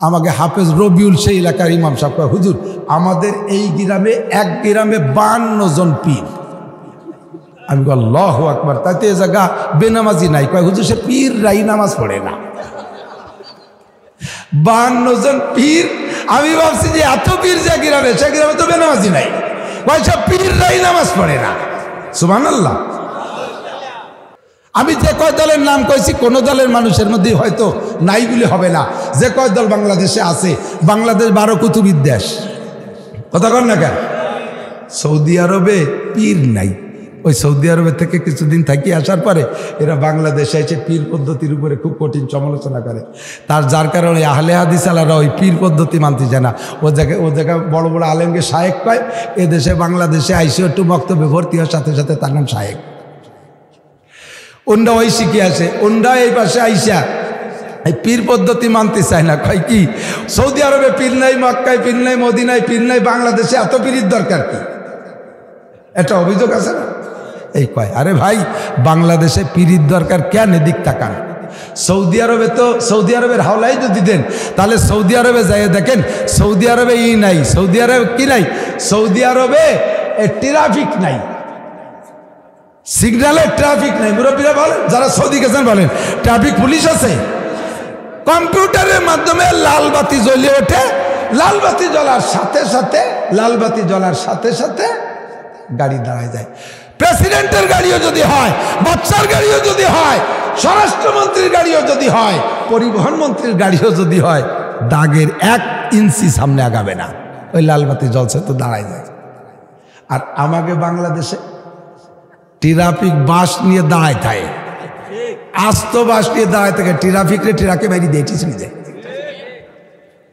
আমাকে হাফেজ রবিউল সেই এলাকার ইমাম সাহেব কয়, হুজুর আমাদের এই গ্রামে এক গ্রামে 52 জন পীর। আমি বলি আল্লাহু আকবার, তাতে এ জায়গা বেনামাজি নাই। কয় হুজুর সে পীররাই নামাজ পড়ে না। 52 জন পীর। আমি ভাবছি যে এত পীর যে গ্রামে, সে গ্রামে তো বেনামাজি নাই। কয় সব পীররাই নামাজ পড়ে না। সুবহানাল্লাহ। আমি যে কয় দলের নাম কইছি কোন দলের মানুষের মধ্যে হয়তো নাই বলে হবে না। যে কয় দল বাংলাদেশে আছে, বাংলাদেশ 12 কুতুবির দেশ, কথা কন না কেন? সৌদি আরবে পীর নাই। ওই সৌদি আরবের থেকে কিছুদিন থাকি আসার পরে এরা বাংলাদেশে এসে পীর পদ্ধতির উপরে খুব কঠিন সমালোচনা করে। যার কারণে আহলে হাদিস আলারা ওই পীর পদ্ধতি মানতে যায় না। ও জায়গায় বড় বড় আলেমকে শায়েক পায়। এদেশে বাংলাদেশে আইসে একটু বক্তব্যে ভর্তি হওয়ার সাথে সাথে তার নাম শায়েক। অন্যরা ওই শিখে আসে, অন্যরা এই পাশে আইসা এই পীর পদ্ধতি মানতে চায় না। কয় কি সৌদি আরবে পীর নাই, মক্কায় পীর নাই, মদিনায় পীর নাই, বাংলাদেশে এত পীরের দরকার কি? এটা অভিযোগ আছে না? এই কয় আরে ভাই বাংলাদেশে পীরের দরকার কেন? এদিক তাকান। সৌদি আরবে তো সৌদি আরবের হাওলাই যদি দেন তাহলে সৌদি আরবে যাই দেখেন, সৌদি আরবে নাই। সৌদি আরবে কি নাই? সৌদি আরবে ট্রাফিক নাই, সিগন্যালে ট্রাফিক নাই। মুরব্বীরা বলেন, যারা সৌদি গেছেন বলেন, ট্রাফিক পুলিশ আছে। কম্পিউটারের মাধ্যমে লাল বাতি জ্বলে ওঠে, লাল বাতি জ্বলার সাথে সাথে গাড়ি দাঁড়ায় যায়। প্রেসিডেন্টের গাড়িও যদি হয়, বাচ্চার গাড়িও যদি হয়, স্বরাষ্ট্রমন্ত্রীর গাড়িও যদি হয়, পরিবহন মন্ত্রীর গাড়িও যদি হয়, দাগের 1 ইঞ্চি সামনে আগাবে না। ওই লাল বাতি জ্বলছে তো দাঁড়ায় যায়। আর আমাকে বাংলাদেশে ট্রাফিক বাস নিয়ে দাঁড়ায় থাকে, আস্ত বাস নিয়ে দাঁড়ায় থাকে, ট্রাকে বাইরে দিয়ে টিসে যায়।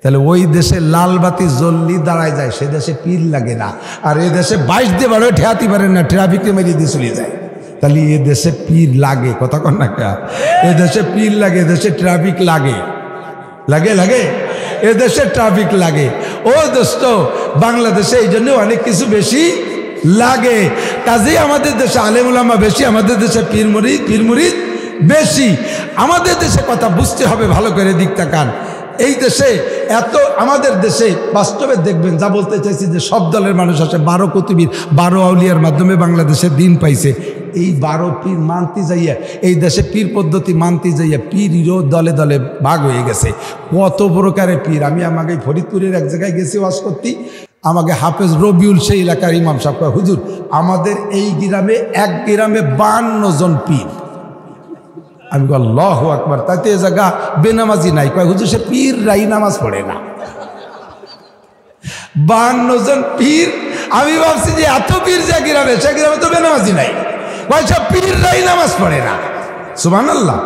তাহলে ওই দেশে লাল বাতি জ্বললি দাঁড়ায় যায়, সে দেশে পীর লাগে না। আর এ দেশে 22 দিয়ে বারো ঠেয়াতে পারেন না, ট্রাফিকে মেরে দিয়ে চলে যায়। তাহলে এ দেশে পীর লাগে, কথা কন না কা? এ দেশে পীর লাগে, এদেশে ট্রাফিক লাগে, এ দেশে ট্রাফিক লাগে। ও দোস্ত, বাংলাদেশে এই জন্য অনেক কিছু বেশি লাগে। কাজেই আমাদের দেশে আলেম উলামা বেশি, আমাদের দেশে পীর মুরিদ বেশি। আমাদের দেশে কথা বুঝতে হবে ভালো করে, দিক তাকান। এই দেশে এত, আমাদের দেশে বাস্তবে দেখবেন, যা বলতে চাইছি যে সব দলের মানুষ আছে। 12 কুতুবির 12 আউলিয়ার মাধ্যমে বাংলাদেশে দিন পাইছে। এই 12 পীর মানতে যাইয়া, এই দেশে পীর পদ্ধতি মানতে যাইয়া পীরও দলে দলে ভাগ হয়ে গেছে। কত প্রকারের পীর! আমি আমাকে ফরিদপুরের এক জায়গায় গেছি ওয়াজ করতে। আমাকে হাফেজ রবিউল সেই এলাকার ইমাম সাহেব কয়, হুজুর আমাদের এই গ্রামে এক গ্রামে 52 জন পীর। আমি বলি আল্লাহু আকবার, তাতে এ জায়গা বেনামাজি নাই। কয় হুজুর সে পীররাই নামাজ পড়ে না। 52 জন পীর। আমি ভাবছি যে এত পীর যে গ্রামে, সে গ্রামে তো বেনামাজি নাই। কয় সব পীররাই নামাজ পড়ে না। সুবহানাল্লাহ।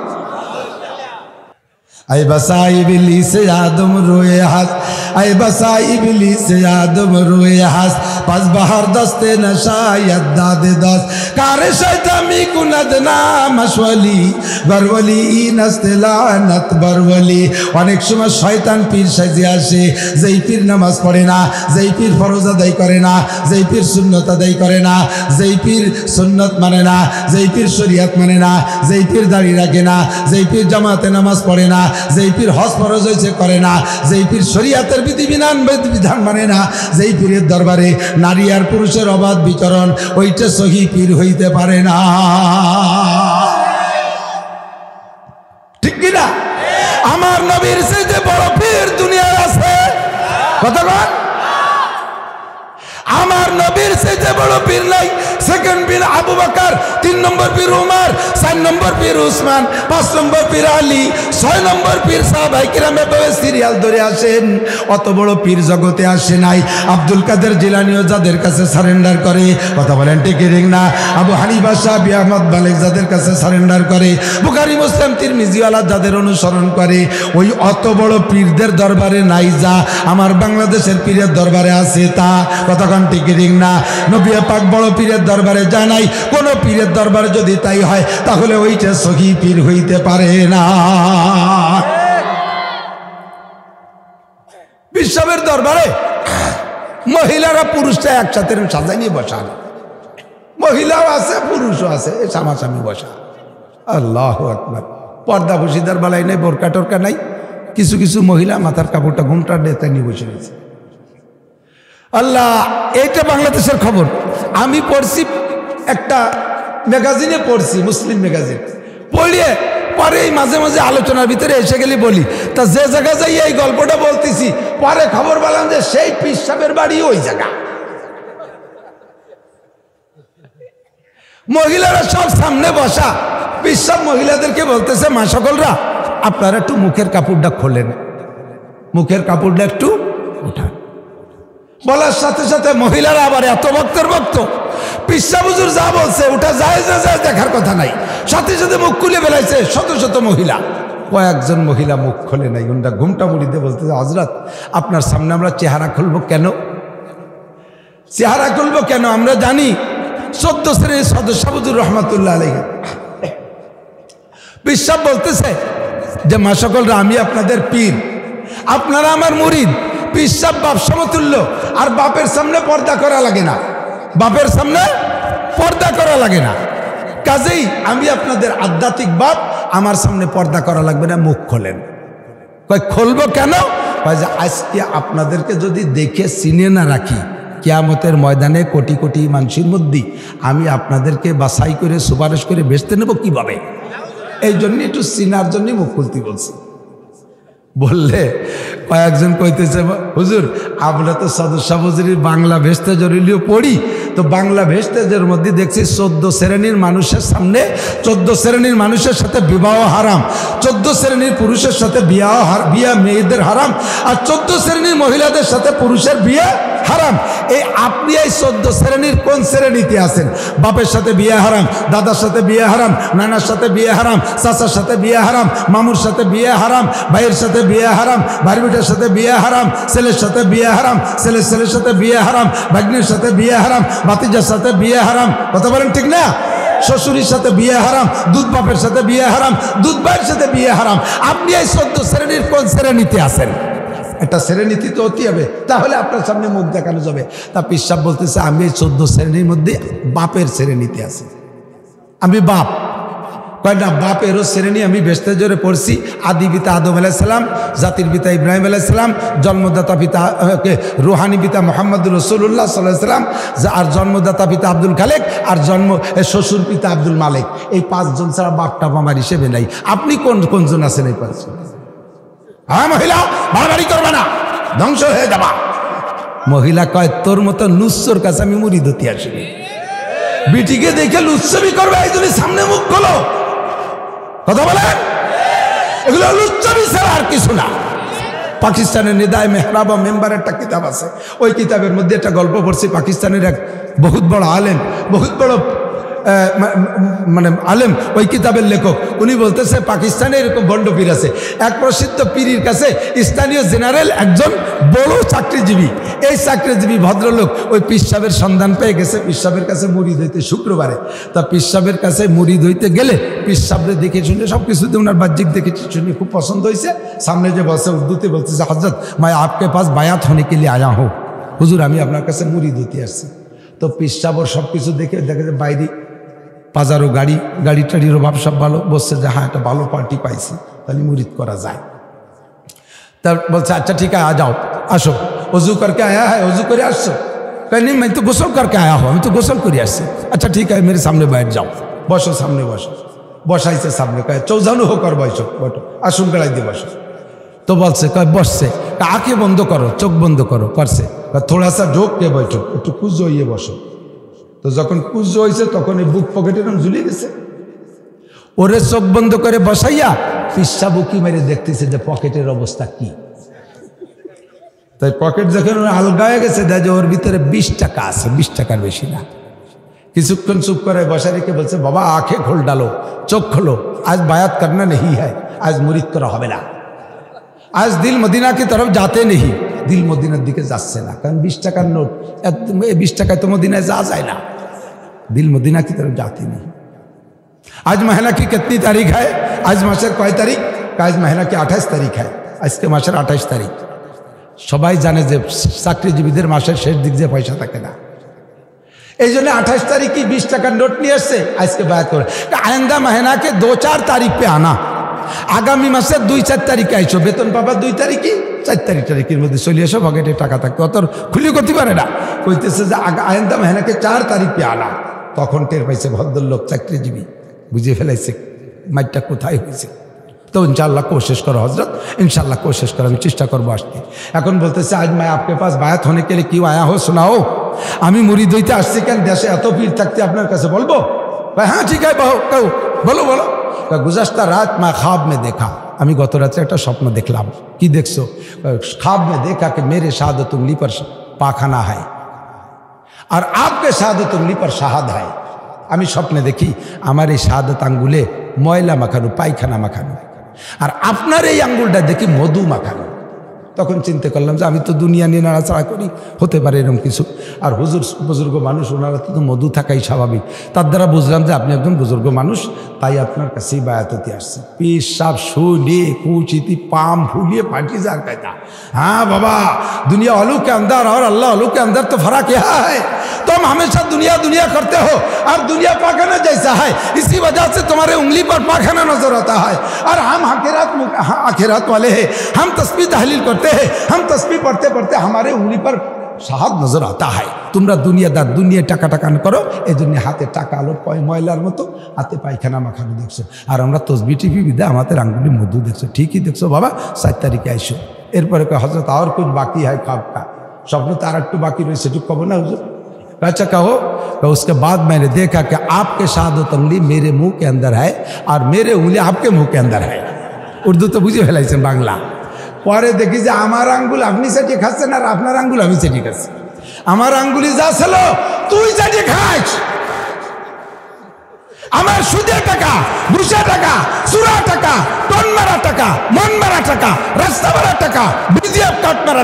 ऐ बसा इबलीस आदम रोए हंस, ऐ बसा इबलीस आदम रोए हंस, पस बहर दस्ते नशायत दादे दस कारे शैतामी कुनद नामशवली बरवली नस्तलानत बरवली। অনেক সময় শয়তান পীর সাজে আসে, যেই পীর নামাজ পড়ে না, যেই পীর ফরজ আদায় করে না, যেই পীর সুন্নত আদায় করে না, যেই পীর সুন্নত মানে না, যেই পীর শরীয়ত মানে না, যেই পীর দাড়ি রাখে না, যেই পীর জামাতে নামাজ পড়ে না, যেই পীর হজ ফরজ হয়েছে করে না, যেই পীর শরীয়তের বিধিবিধান মানে না, যেই পীরের দরবারে নারী আর পুরুষের অবাধ বিচরণ, ওইটা সহি পীর হইতে পারে না। ঠিক কিনা? আমার নবীর চেয়ে বড় পীর দুনিয়ায় আছে? কথা বল। আমার নবীর চেয়ে বড় পীর নাই। সেকেন্ড পীর আবু বকর, 3 নম্বর পীর উমর, 4 নম্বর পীর উসমান, 5 নম্বর পীর আলী, 6 নম্বর পীর সাহাবায়ে কিরামে বয়ে সিরিয়াল ধরে আসেন। অত বড় পীর জগতে আসে নাই। আব্দুল কাদের জিলানীও যাদের কাছে সারেন্ডার করে, কথা বলেন ঠিক না? আবু হানিফা, শাফি, আহমদ মালিক যাদের কাছে সারেন্ডার করে, বুখারী মুসলিম তিরমিজি ওয়ালা যাদের অনুসরণ করে, ওই অত বড় পীরদের দরবারে নাই যা আমার বাংলাদেশের পীরের দরবারে আছে তা। কথা কোন ঠিক না? নবী পাক বড় পীরের দরবারে জানাই, কোন পীরের দরবারে যদি তাই হয় তাহলে ওইটা সহি পীর হইতে পারে না। বিশ্বের দরবারে মহিলারা পুরুষটা একসাথে সাজাই নিয়ে বসা, মহিলাও আছে পুরুষও আছে, সামাসামি বসা। আল্লাহু আকবার। পর্দা বসিদার বালাই নাই, বোরকা টোরকা নাই, কিছু কিছু মহিলা মাথার কাপড়টা ঘুমটা ডেতে নিয়ে বসে রয়েছে। আল্লাহ, এইটা বাংলাদেশের খবর। আমি পড়ছি একটা ম্যাগাজিনে, পড়ছি মুসলিম ম্যাগাজিন, পড়িয়ে পরে এই মাঝে মাঝে আলোচনার ভিতরে এসে গেলে বলি, তা যে জায়গা যাই এই গল্পটা বলতেছি, পরে খবর পেলাম যে সেই পীর সাহেবের বাড়ি ওই জায়গা। মহিলারা সব সামনে বসা, পীর সাহেব মহিলাদেরকে বলতেছে, মা সকলরা আপনারা একটু মুখের কাপড়টা খোলেন, মুখের কাপড়টা একটু উঠান। বলার সাথে সাথে মহিলারা আবার এত ভক্তের ভক্ত, পীর সাহেব হুজুর যা বলছে ওটা যায় না যায় দেখার কথা নাই, সাথে সাথে মুখ খুলে বেলাইছে শত শত মহিলা। কয়েকজন মহিলা মুখ খোলে নাই, ওটা ঘুমটা মুড়িতে বলতেছে, হযরত আপনার সামনে আমরা চেহারা খুলবো কেন? চেহারা খুলবো কেন? আমরা জানি 14 শ্রেণীর সদস্য হুজুর রহমাতুল্লাহ আলাইহি পীর সাহেব বলতেছে যে মা সকলরা আমি আপনাদের পীর, আপনারা আমার মুরিদ। পীর সাহেব বাপ সমতুল্য, আর বাপের সামনে পর্দা করা লাগে না, বাপের সামনে পর্দা করা লাগে না। কাজেই আমি আপনাদের আধ্যাত্মিক বাপ, আমার সামনে পর্দা করা লাগবে না, মুখ খোলেন। কয় খুলবো কেন? কয় যে আজকে আপনাদেরকে যদি দেখে চিনে না রাখি, কিয়ামতের ময়দানে কোটি কোটি মানুষের মধ্যে আমি আপনাদেরকে বাছাই করে সুপারিশ করে বেচতে নেব কিভাবে? এই জন্য একটু চিনার জন্যই মুখ খুলতে বলছি। বললে কয়েকজন কইতেছে, হুজুর আমরা তো সদস্য হুজুরির বাংলা ভেস্তেজরিলিও পড়ি, তো বাংলা ভেস্তেজের মধ্যে দেখছি 14 শ্রেণীর মানুষের সামনে 14 শ্রেণীর মানুষের সাথে বিবাহ হারাম, 14 শ্রেণীর পুরুষের সাথে বিয়া মেয়েদের হারাম, আর 14 শ্রেণীর মহিলাদের সাথে পুরুষের বিয়ে হারাম। এই আপনি এই 14 শ্রেণীর কোন শ্রেণীতে আছেন? বাপের সাথে বিয়ে হারাম, দাদার সাথে বিয়ে হারাম, নানার সাথে বিয়ে হারাম, চাচার সাথে বিয়ে হারাম, মামুর সাথে বিয়ে হারাম, ভাইয়ের সাথে বিয়ে হারাম, ভাইবিটার সাথে বিয়ে হারাম, ছেলের সাথে বিয়ে হারাম, ছেলের সাথে বিয়ে হারাম, ভাগ্নের সাথে বিয়ে হারাম, ভাতিজার সাথে বিয়ে হারাম। কথা বলেন ঠিক না? শ্বশুরের সাথে বিয়ে হারাম, দুধ বাপের সাথে বিয়ে হারাম, দুধ ভাইয়ের সাথে বিয়ে হারাম। আপনি এই 14 শ্রেণীর কোন শ্রেণীতে আছেন? একটা শ্রেণীতে তো হতে হবে, তাহলে আপনার সামনে মুখ দেখানো যাবে। তা পীর সাহেব বলতেছে আমি এই 14 শ্রেণীর মধ্যে বাপের শ্রেণীতে আছি, আমি বাপ। কয় না, বাপেরও শ্রেণী আমি বেস্তে জোরে পড়ছি। আদি পিতা আদম আলাইহিস সালাম, জাতির পিতা ইব্রাহিম আলাইহিস সালাম, জন্মদাতা পিতা রুহানি পিতা মুহাম্মদুর রাসূলুল্লাহ সাল্লাল্লাহু আলাইহি সাল্লাম, আর জন্মদাতা পিতা আব্দুল খালেক, আর শ্বশুর পিতা আব্দুল মালিক। এই 5 জন ছাড়া বাপটা আমার হিসেবে নাই। আপনি কোন জন আছেন এই 5 জন? হ্যাঁ মহিলা, বাড়াবাড়ি করবে না, ধ্বংস হয়ে যাবা। মহিলা কয় তোর মতো লুচ্চোর কাছে আমি মুড়ি ধুতে আসিনি, বিটিকে দেখে লুচ্ছবি করবে এই জন্য সামনে মুখ খোলো। কথা বলেন, এগুলো লুচ্ছবি ছাড়া আর কিছু না। পাকিস্তানের নিদায় মেহরাব মেম্বার একটা কিতাব আছে, ওই কিতাবের মধ্যে একটা গল্প পড়ছি। পাকিস্তানের এক বহুত বড় আলেম, বহুত বড় মানে আলেম, ওই কিতাবের লেখক, উনি বলতেছে পাকিস্তানে এরকম বন্ড পীর আছে। এক প্রসিদ্ধ পীরের কাছে স্থানীয় জেনারেল একজন বড় চাকরিজীবী, এই চাকরিজীবী ভদ্রলোক ওই পীর সাহেবের সন্ধান পেয়ে গেছে। পীর সাহেবের কাছে মুরিদ হইতে শুক্রবারে, তা পীর সাহেবের কাছে মুরিদ হইতে গেলে পীর সাহেবরে দেখে শুনে সব কিছুতে ওনার বাহ্যিক দেখে শুনে খুব পছন্দ হয়েছে। সামনে যে বসে উর্দুতে বলতেছে, হযরত मैं आपके पास বায়াত होने के लिए आया हूँ, হুজুর আমি আপনার কাছে মুরিদ হইতে আসছি। তো পীর সাহেব সব কিছু দেখে যে বাইরে বাজারও গাড়ি টাড়িরও ভাব সব ভালো, বলছে যে হ্যাঁ একটা ভালো পার্টি পাইছি, তাহলে মুরিদ করা যায়। তার বলছে আচ্ছা ঠিক আছে, যাও আসো। वजू करके आया है? वजू करे আসছো? कहीं नहीं, मैं तो गुसल करके आया हूँ, আমি তো গোসল করে আসছি। अच्छा ठीक है, मेरे सामने बैठ जाओ, বসো সামনে বসো। বসাইছে সামনে, কয় চৌজানু হোক আর বসো, বটো আসুন গড়াই দিয়ে বসো। তো বলছে, কয় বসছে, আঁখে বন্ধ করো, চোখ বন্ধ করো, করছে থোড়া সা ঢোক কে বসো, একটু কুজো হইয়ে বসো। তো যখন কুজো হয়েছে তখন এই বুক পকেটে ঝুলে গেছে। ওরে চোখ বন্ধ করে বসাইয়া পিসা বুকি মেরে দেখতেছে যে পকেটের অবস্থা কি। তাই পকেট যখন আলগায়ে গেছে, দেয় যে ওর ভিতরে 20 টাকা আছে, 20 টাকার বেশি না। কিছুক্ষণ চুপ করে বসা রেখে বলছে, বাবা আঁখে খোল ডালো, চোখ খোলো, আজ বায়াত করনা नहीं है, আজ মুরিদ করা হবে না, আজ দিল মদিনা की तरफ जाते नहीं, দিল মদিনার দিকে যাচ্ছে না। কারণ 20 টাকার নোট, 20 টাকায় তো মদিনায় যাওয়া যায় না। দিল মদিনা की तरफ जाते नहीं। आज महीना की कितनी तारीख है? आज मासेर कय तारीख? आज महीना की 28 तारीख है, আজকে মাসের 28 তারিখ। সবাই জানে যে চাকরিজীবীদের মাসের শেষ দিক যে পয়সা থাকে না, এই জন্য 28 तारीख की 20 টাকার নোট নিয়ে আসছে, আজকে বায়াত করে। आइंदा महीना के 2-4 तारीख पे आना, আগামী মাসের 2-4 তারিখে আইসো, বেতন পাবা 2 তারিখে, 4 তারিখের মধ্যে চলে এসো, পকেটে টাকা থাকবে, অত খুলি করতে পারে না। কইতেছে যে আয়ন্দা মেহনাকে 4 তারিখ পে আনা। তখন টের পাইছে ভদ্রলোক চাকরিজীবী, বুঝে ফেলাইছে মাইটটা কোথায় হয়েছে। তো ইনশাআল্লাহ कोशिश करो हजरत, इंशाल्लाह कोशिश करो, আমি চেষ্টা করবো আসতে। এখন বলতেছে আজ मैं आपके पास बायत होने के लिए क्यों आया हो सुनाओ। আমি মুরিদ হইতে আসছি, কেন দেশে এত ভিড় থাকতে আপনার কাছে বলবো? হ্যাঁ ঠিক আছে বলো বলো। गुज़श्ता रात मैं ख्वाब में देखा, আমি গত রাতে একটা স্বপ্ন দেখলাম। কি দেখছো? ख्वाब में देखा कि मेरे शहादत उंगली पर पाखाना है और आपके शहादत उंगली पर शहाद है। আমি স্বপ্নে দেখি আমার এই শাহাদত আঙ্গুলে ময়লা মাখানো, পায়খানা মাখানো, আর আপনার এই আঙ্গুলটা দেখি মধু মাখানো। তখন চিন্তা করলাম যে আমি তো দুনিয়া নিয়ে নাড়াচাড়া করি, হতে পারে এরকম কিছু। আর হুজুর বুজুর্গ মানুষ, ওনারা তো মধু থাকাই স্বাভাবিক। তার দ্বারা বুঝলাম যে আপনি একজন বুজুর্গ মানুষ, তাই আপনার কাছেই বায়াততে আসছি। পেশাব শুনে কুচিতি पाम फूलिए फाटी जार कहता, हाँ बाबा दुनिया आलू के अंदर और अल्लाह आलू के अंदर तो फर्क यह है, तुम हमेशा दुनिया दुनिया करते हो और दुनिया पाखाना जैसा है, इसी वजह से तुम्हारे उंगली पर पाखाना नजर आता है। और हम आखिरात वाले हैं, हम तस्बीह तहलील करते हैं, हम तस्बीह पढ़ते पढ़ते हमारे उंगली पर শাহাদ নজর আতা হয়। তোমরা দুনিয়াদার, দুনিয়া টাকা টাকান করো, এই জন্য হাতে টাকা আলো ময়লার মতো, হাতে পায়খানা মাখানো দেখছো, আর আমরা তসবি টিভি বিদে আমাদের আঙ্গুলি মধু দেখছো। ঠিকই দেখছো বাবা, 4 তারিখে আইসো। এরপরে হজরত আর কুछ বাকি है ख्वाब का, স্বপ্ন তো আর একটু বাকি রয়েছে, একটু কব না হুজুর? अच्छा कहो। तो उसके बाद मैंने देखा कि आपके शहादत उंगली मेरे मुंह के अंदर है और मेरे उंगली आपके मुंह के अंदर है। उर्दू तो बुझे ফেলাইছেন বাংলা। পরে দেখি যে আমার আঙ্গুল আপনি সেটি খাচ্ছেন আর আপনার আঙ্গুল আমি সেটি খাচ্ছি। আমার আঙ্গুলি যা ছিল তুই সেটি খাস। আমার সুদের টাকা, ঘুষের টাকা, চুরা টাকা, টন মারা টাকা, মন মারা টাকা, রাস্তা মারা টাকা, বিজিএফ কাট মারা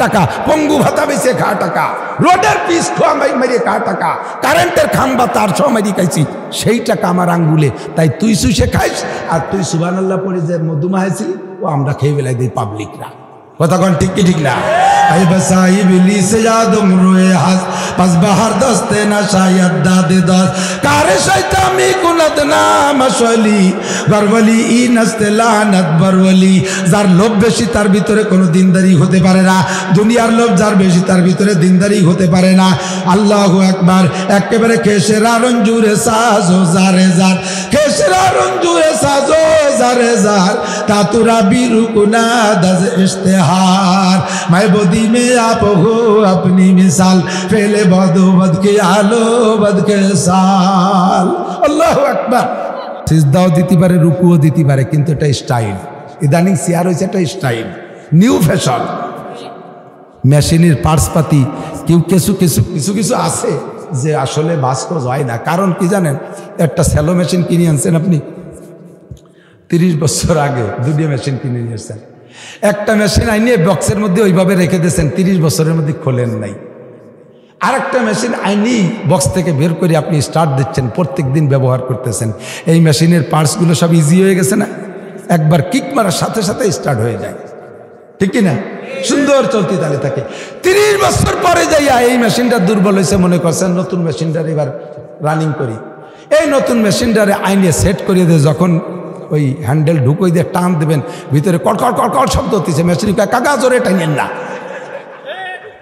টাকা, পঙ্গু ভাতা বেঁচে খাওয়া টাকা, রোডের পিস খোয়া মেরিয়ে খাওয়া টাকা, কারেন্টের খাম্বা তার সহ মেরিয়ে খাইছি, সেই টাকা আমার আঙ্গুলে। তাই তুই শুষে খাইস, আর তুই সুবহানাল্লাহ পড়ে যে মধুমা হয়েছিলি ও আমরা খেয়ে বেলায় দিই পাবলিকরা। কথা কোন ঠিক কি ঠিক না? আই বসাই বিলি সে याद उम्रे हास পাস বাহার দস্তে না শায়দ দাদে দাস কারে শয়তামি কুনত না মশলি বরওয়ালি ই নস্তে লানত বরওয়ালি। যার লোভ বেশি তার ভিতরে কোনো দিনদারি হতে পারে না, দুনিয়ার লোভ যার বেশি তার ভিতরে দিনদারি হতে পারে না। আল্লাহু আকবার। একেবারে খেসেরা রঞ্জুরে সাজো জারে জার, খেসেরা রঞ্জুরে সাজো জারে জার, তাতুরা বিরুকুনা দজ इश्तिहार। मैं बदी में आप हो अपनी मिसाल, पहले बदो बद के आलो बद के साल। अल्लाह আকবার। সিজদাও দিতে পারে, রুকুও দিতে পারে, কিন্তু এটা স্টাইল। ইদানিং শেয়ার হয়েছে একটা স্টাইল, নিউ ফ্যাশন। মেশিনের পার্টসপাতি কিছু আছে যে আসলে বাস্তব হয় না। কারণ কি জানেন? একটা স্যালো মেশিন কিনে আনছেন আপনি 30 বছর আগে, দুটো মেশিন কিনে নিয়ে এসেছেন। একটা মেশিন আইনিয়ে বক্সের মধ্যে ওইভাবে রেখে দিয়েছেন, 30 বছরের মধ্যে খোলেন নাই। আরেকটা মেশিন আইনি বক্স থেকে বের করে আপনি স্টার্ট দিচ্ছেন, প্রত্যেক দিন ব্যবহার করতেছেন। এই মেশিনের পার্টসগুলো সব ইজি হয়ে গেছে না? একবার কিক মারার সাথে সাথে স্টার্ট হয়ে যায়, ঠিক কি না? সুন্দর চলতে তালে থাকে। 30 বছর পরে যাইয়া এই মেশিনটা দুর্বল হয়েছে, মনে করছেন নতুন মেশিনটার এবার রানিং করি। এই নতুন মেশিনটারে আইনে সেট করিয়ে দিয়ে যখন ওই হ্যান্ডেল ঢুকোই দিয়ে টান দেবেন, ভিতরে কড়কড় কড়কড় শব্দ হচ্ছে। মেশিন কাকা জোরে টাইনেন না,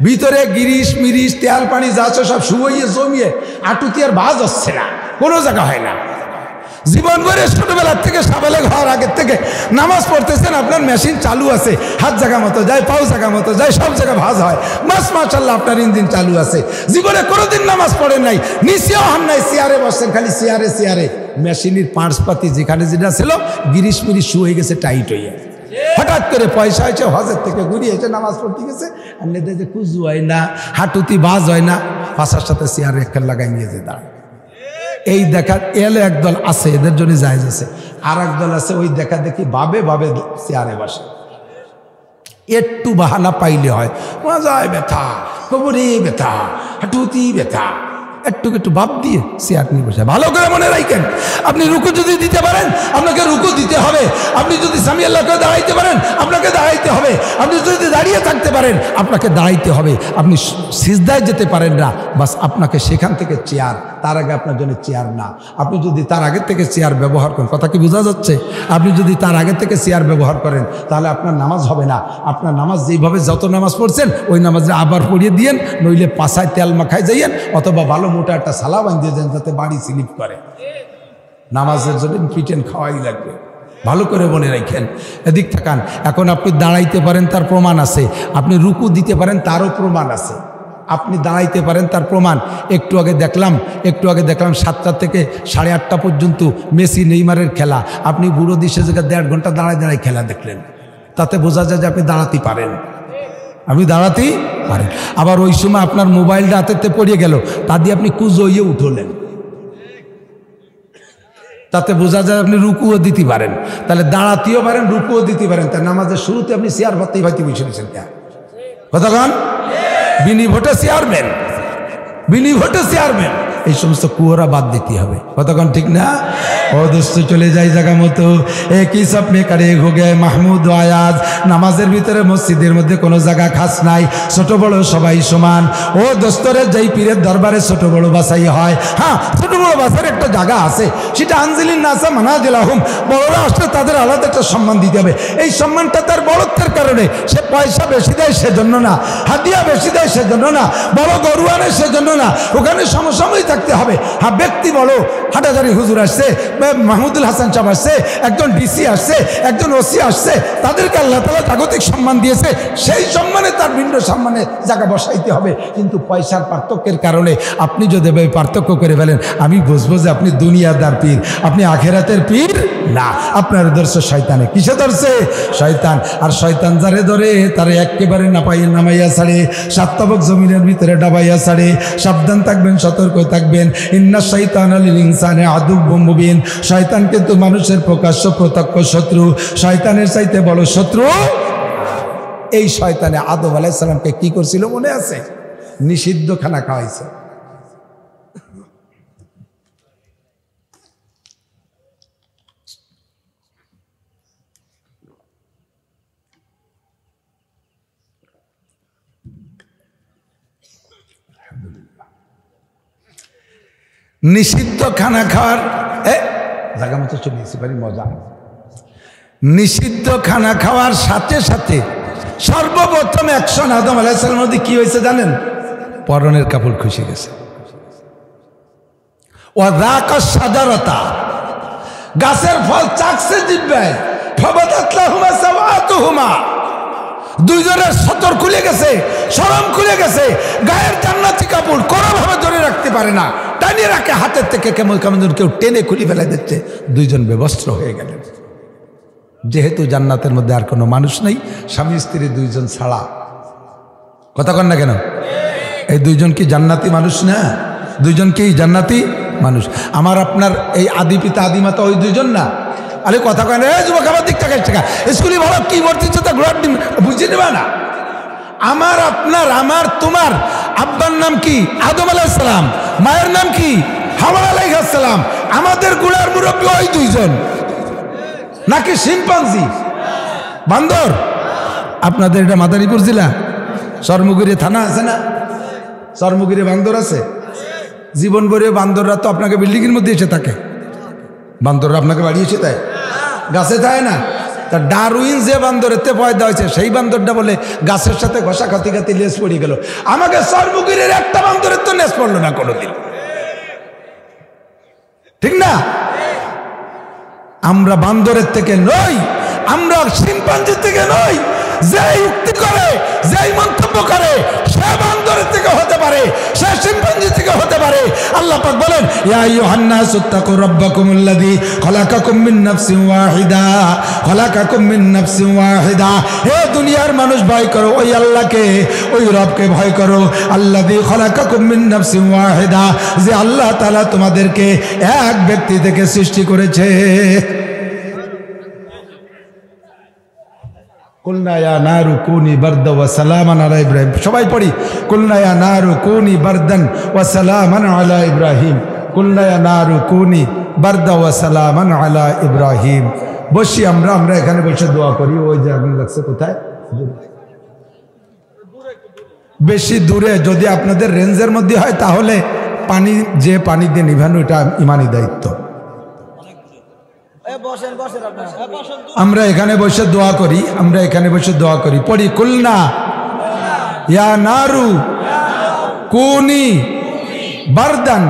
ভিতরে গিরিশ মিরিশ তেল পানি যাচ্ছে সব শুয়ে জমিয়ে আটুতি আর বাজ হচ্ছে না, কোনো জায়গা হয় না। জীবন ভরে ছোটবেলার থেকে সাবালে হওয়ার আগের থেকে নামাজ পড়তেছেন, আপনার মেশিন চালু আছে, হাত জায়গা মতো যায়, পাও জায়গা মতো যায়, সব জায়গা ভাজ হয়, বাস মাশাআল্লাহ আপনার ইঞ্জিন চালু আছে। জীবনে কোনোদিন নামাজ পড়েন নাই, নিচেও হন নাই, চেয়ারে বসছেন, খালি চেয়ারে মেশিনের পার্টসপাতি যেখানে যেটা ছিল গিরিশ মিরিশ শুয়ে গেছে, টাইট হয়ে। হঠাৎ করে পয়সা হয়েছে, হজের থেকে ঘুরিয়ে এসে নামাজ পড়তে গেছে, আর নেতে যে কুজু হয় না, হাঁটুতি বাজ হয় না, পাশার সাথে চেয়ারে একটা লাগাই নিয়ে যে দাঁড়ায়। এই দেখা এলে একদল আছে, এদের জন্য জায়েজ আছে। আর একদল আছে ওই দেখা দেখি ভাবে চেয়ারে বসে, একটু বাহানা পাইলে হয়, মাজায় ব্যথা, কোমরে ব্যথা, হাঁটুতি ব্যথা, একটু ভাব দিয়ে চেয়ার নিয়ে বসে। ভালো করে মনে রাখেন, আপনি রুকু যদি দিতে পারেন আপনাকে রুকু দিতে হবে, আপনি যদি সামি আল্লাহকে দাঁড়াইতে পারেন আপনাকে দাঁড়াইতে হবে, আপনি যদি দাঁড়িয়ে থাকতে পারেন আপনাকে দাঁড়াইতে হবে। আপনি সিজদায় যেতে পারেন না, বাস আপনাকে সেখান থেকে চেয়ার, তার আগে আপনার জন্য চেয়ার না। আপনি যদি তার আগের থেকে চেয়ার ব্যবহার করেন, কথা কি বোঝা যাচ্ছে? আপনি যদি তার আগের থেকে চেয়ার ব্যবহার করেন তাহলে আপনার নামাজ হবে না। আপনার নামাজ যেইভাবে যত নামাজ পড়ছেন ওই নামাজে আবার পড়িয়ে দিয়েন, নইলে পাছায় তেল মাখায় যাইয়েন, অথবা ভালো মোটা একটা সালা বাঁধিয়ে দেন যাতে বাড়ি স্লিপ করে। নামাজের জন্য পিটেন খাওয়াই লাগবে। ভালো করে মনে রাখেন। এদিক থাকান। এখন আপনি দাঁড়াইতে পারেন তার প্রমাণ আছে, আপনি রুকু দিতে পারেন তারও প্রমাণ আছে, আপনি দাঁড়াইতে পারেন তার প্রমাণ। একটু আগে দেখলাম 7টা থেকে 8:30 পর্যন্ত মেসি নেইমারের খেলা, আপনি বুড়ো দিশে জায়গায় 1.5 ঘন্টা দাঁড়ায় খেলা দেখলেন, তাতে বোঝা যায় যে আপনি দাঁড়াতে পারেন, আপনি দাঁড়াতেই পারেন। আবার ওই সময় আপনার মোবাইলটা হাতেতে পড়িয়ে গেল, তা দিয়ে আপনি কুজইয়ে উঠলেন, তাতে বোঝা যায় আপনি রুকুও দিতে পারেন। তাহলে দাঁড়াতেও পারেন, রুকুও দিতে পারেন। তাই নামাজের শুরুতে আপনি চেয়ার ভাতেই বসে দিয়েছেন। কতক্ষণ বিনি ভোটে চেয়ারম্যান, এই সমস্ত কুয়োরা বাদ দিতে হবে। কতক্ষণ ঠিক না? ও দোস্ত চলে যাই জায়গা মতো একই স্বপ্নে কারে হো গে মাহমুদ আয়াজ। নামাজের ভিতরে মসজিদের মধ্যে কোনো জায়গা খাস নাই, ছোট বড় সবাই সমান। ও দোস্তরে যেই পীরের দরবারে ছোট বড় বাছাই হয়, হ্যাঁ ছোট বড় বাছার একটা জায়গা আছে, সেটা আনজিলিন নাসা মানাজিলাহুম, বড়রা আসলে তাদের আলাদা একটা সম্মান দিতে হবে। এই সম্মানটা তার বড়ত্বের কারণে, সে পয়সা বেশি দেয় সেজন্য না, হাদিয়া বেশি দেয় সেজন্য না, বড় গরু আনে সেজন্য না, ওখানে সমসাময়িক থাকতে হবে। হ্যাঁ ব্যক্তি বড়, হাটাজারি হুজুর আসছে, মাহমুদুল হাসান সাহেব আসছে, একজন ডিসি আসছে, একজন ওসি আসছে, তাদেরকে আল্লাহ তাআলা জাগতিক সম্মান দিয়েছে, সেই সম্মানে তার ভিন্ন সম্মানে জায়গা বসাইতে হবে। কিন্তু পয়সার পার্থক্যের কারণে আপনি যদি পার্থক্য করে ফেলেন, আমি বুঝবো যে আপনি দুনিয়াদার পীর, আপনি আখেরাতের পীর না। আপনার ধরছে শয়তানে। কিসে ধরছে? শয়তান। আর শয়তান যারে ধরে তারে একেবারে নামাইয়া ছাড়ে, 7 তবক জমিনের ভিতরে ডাবাইয়া ছাড়ে। সাবধান থাকবেন, সতর্ক থাকবেন। ইন্না শাইতানা লিল ইনসানি আদুউম মুবিন। শয়তান কিন্তু মানুষের প্রকাশ্য প্রত্যক্ষ শত্রু, শয়তানের চাইতে বড় শত্রু। এই শয়তানে আদম আলাইহিস সালামকে কি করছিল মনে আছে? নিষিদ্ধ খানা খাওয়াইছে। নিষিদ্ধ খানা খাওয়ার জায়গা মতো চলে এসে পারি, মজা। নিষিদ্ধ খানা খাওয়ার সাথে সাথে সর্বপ্রথম অ্যাকশন আদম আলাইহিস সালামের মধ্যে কি হয়েছে জানেন? পরনের কাপড় খুশি গেছে। ওয়াযাকা শাজারাতা, গাছের ফল চাকছে জিহ্বায়, ফাবাদাত লাহুমা সাওয়াতুহুমা, দুইজনের সতর খুলে গেছে, শরম খুলে গেছে, গায়ের জান্নাতি কাপড় কোনোভাবে ধরে রাখতে পারে না, টানিয়ে রাখে হাতের থেকে, কেমন কেউ টেনে খুলে ফেলে দিচ্ছে, দুইজন বেবস্ত্র হয়ে গেলেন। যেহেতু জান্নাতের মধ্যে আর কোনো মানুষ নেই, স্বামী স্ত্রী দুইজন ছাড়া। কথা কন না কেন? এই দুইজন কি জান্নাতি মানুষ না? দুইজন কি জান্নাতি মানুষ? আমার আপনার এই আদি পিতা আদিমাতা ওই দুইজন না? আরে কথা কয় না, যুবক আমার দিক থেকে স্কুলে ভালো কি বলতেছে তা ঘোরার ডিম বুঝে নেবা না। আমার আপনার আমার তোমার আব্বার নাম কি? আদম আলাইহিস সালাম। মায়ের নাম কি? হাওয়া আলাইহিস সালাম। আমাদের গুলার মুরব্বী ওই দুইজন নাকি শিম্পাঞ্জি, বান্দর? আপনাদের এটা মাদারীপুর জেলা, চরমুগুরি থানা আছে না? চরমুগুরি বান্দর আছে। জীবন ভরে বান্দররা তো আপনাকে বিল্ডিংয়ের মধ্যে এসে থাকে, বান্দররা আপনাকে বাড়ি এসে দেয়, গাছে থাকে না। তা ডারউইন যে বান্দরেতে পয়দা হয়েছে সেই বান্দরটা বলে গাছের সাথে ঘষা খাতি খাতি লেজ পড়ে গেল। আমাকে চরমুগুরির একটা বান্দরের তো লেজ পড়লো না কোনোদিন, ঠিক না? আমরা বান্দরের থেকে নই, আমরা শিম্পাঞ্জির থেকে নই। যে যুক্তি করে, যে মন্তব্য করে, সে বান্দরের থেকে হতে পারে, সে শিম্পাঞ্জি থেকে হতে পারে। আল্লাহ পাক বলেন, ইয়া আইয়ুহান নাসু তাকু রাব্বাকুমুল্লাযী খালাকাকুম মিন নাফসিন ওয়াহিদা, খালাকাকুম মিন নাফসিন ওয়াহিদা। হে দুনিয়ার মানুষ, ভয় করো ওই আল্লাহকে, ওই রবকে ভয় করো। আল্লাযী খালাকাকুম মিন নাফসিন ওয়াহিদা, যে আল্লাহ তাআলা তোমাদেরকে এক ব্যক্তি থেকে সৃষ্টি করেছে। কুলনা ইয়া নারু কুনি বারদা ওয়া সালামান আলা ইব্রাহিম। সবাই পড়ি, কুলনা ইয়া নারু কুনি বারদান ওয়া সালামান আলা ইব্রাহিম, কুলনা ইয়া নারু কুনি বারদা ওয়া সালামান আলা ইব্রাহিম। বসি আমরা এখানে বসে দোয়া করি। ওই যে আগুন লাগছে কোথায়? বেশি দূরে। যদি আপনাদের রেঞ্জের মধ্যে হয় তাহলে পানি দিয়ে নিভানো, এটা ইমানি দায়িত্ব। আমরা এখানে বসে দোয়া করি, পড়ি কুলনা ইয়া নারু কুনি বারদান